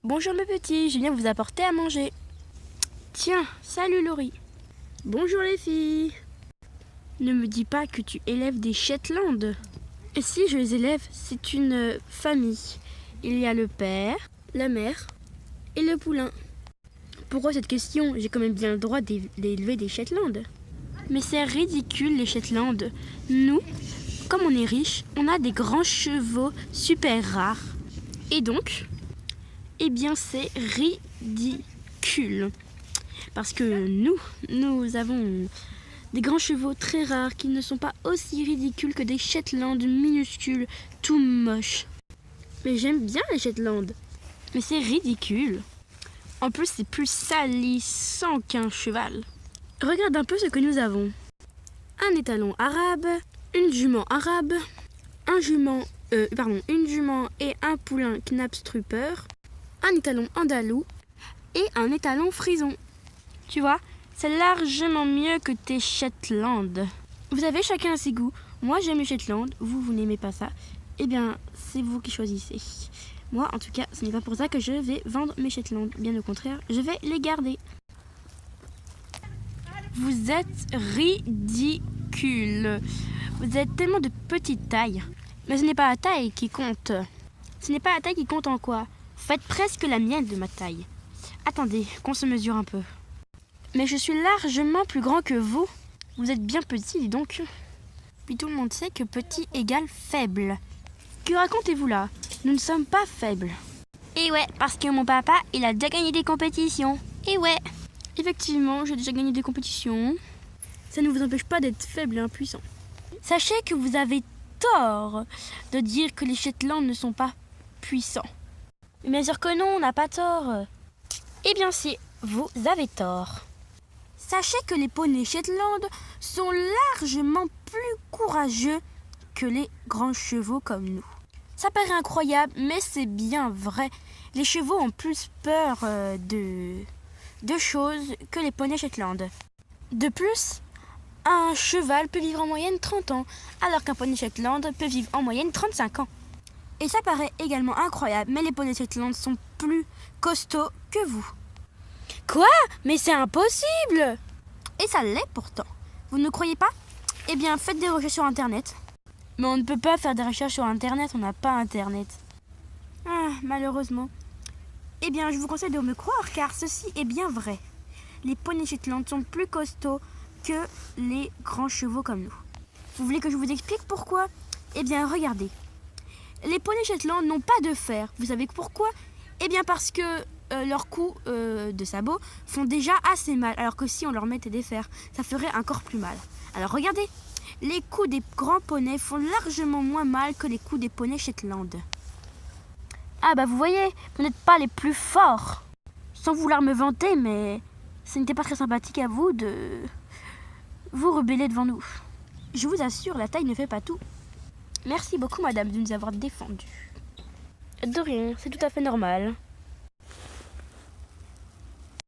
Bonjour mes petits, je viens vous apporter à manger. Tiens, salut Laurie. Bonjour les filles. Ne me dis pas que tu élèves des Shetland. Et si je les élève, c'est une famille. Il y a le père, la mère et le poulain. Pourquoi cette question? J'ai quand même bien le droit d'élever des Shetland. Mais c'est ridicule les Shetland. Nous, comme on est riches, on a des grands chevaux super rares. Et donc, eh bien c'est ridicule. Parce que nous avons des grands chevaux très rares qui ne sont pas aussi ridicules que des Shetland minuscules, tout moches. Mais j'aime bien les Shetland. Mais c'est ridicule. En plus, c'est plus salissant qu'un cheval. Regarde un peu ce que nous avons. Un étalon arabe, une jument arabe, une jument et un poulain Knapstrupper, un étalon andalou et un étalon frison. Tu vois, c'est largement mieux que tes Shetland. Vous avez chacun ses goûts. Moi, j'aime les Shetland. Vous n'aimez pas ça. Eh bien, c'est vous qui choisissez. Moi, en tout cas, ce n'est pas pour ça que je vais vendre mes Shetland. Bien au contraire, je vais les garder. Vous êtes ridicule. Vous êtes tellement de petite taille. Mais ce n'est pas la taille qui compte. Ce n'est pas la taille qui compte en quoi? Faites presque la mienne de ma taille. Attendez, qu'on se mesure un peu. Mais je suis largement plus grand que vous. Vous êtes bien petit, dis donc. Puis tout le monde sait que petit égale faible. Que racontez-vous là? Nous ne sommes pas faibles. Et ouais, parce que mon papa, il a déjà gagné des compétitions. Et ouais. Effectivement, j'ai déjà gagné des compétitions. Ça ne vous empêche pas d'être faible et impuissant. Sachez que vous avez tort de dire que les Shetland ne sont pas puissants. Mais bien sûr que non, on n'a pas tort. Eh bien si, vous avez tort. Sachez que les poneys Shetland sont largement plus courageux que les grands chevaux comme nous. Ça paraît incroyable, mais c'est bien vrai. Les chevaux ont plus peur de choses que les poneys Shetland. De plus, un cheval peut vivre en moyenne 30 ans, alors qu'un poney Shetland peut vivre en moyenne 35 ans. Et ça paraît également incroyable, mais les poneys Shetland sont plus costauds que vous. Quoi? Mais c'est impossible! Et ça l'est pourtant. Vous ne croyez pas? Eh bien, faites des recherches sur Internet. Mais on ne peut pas faire des recherches sur Internet, on n'a pas Internet. Ah, malheureusement. Eh bien, je vous conseille de me croire, car ceci est bien vrai. Les poneys Shetland sont plus costauds que les grands chevaux comme nous. Vous voulez que je vous explique pourquoi? Eh bien, regardez. Les poneys Shetland n'ont pas de fer. Vous savez pourquoi? Eh bien, parce que leurs coups de sabots font déjà assez mal, alors que si on leur mettait des fers, ça ferait encore plus mal. Alors regardez, les coups des grands poneys font largement moins mal que les coups des poneys Shetland. Ah bah vous voyez, vous n'êtes pas les plus forts. Sans vouloir me vanter, mais ce n'était pas très sympathique à vous de vous rebeller devant nous. Je vous assure, la taille ne fait pas tout. Merci beaucoup madame de nous avoir défendus. De rien, c'est tout à fait normal.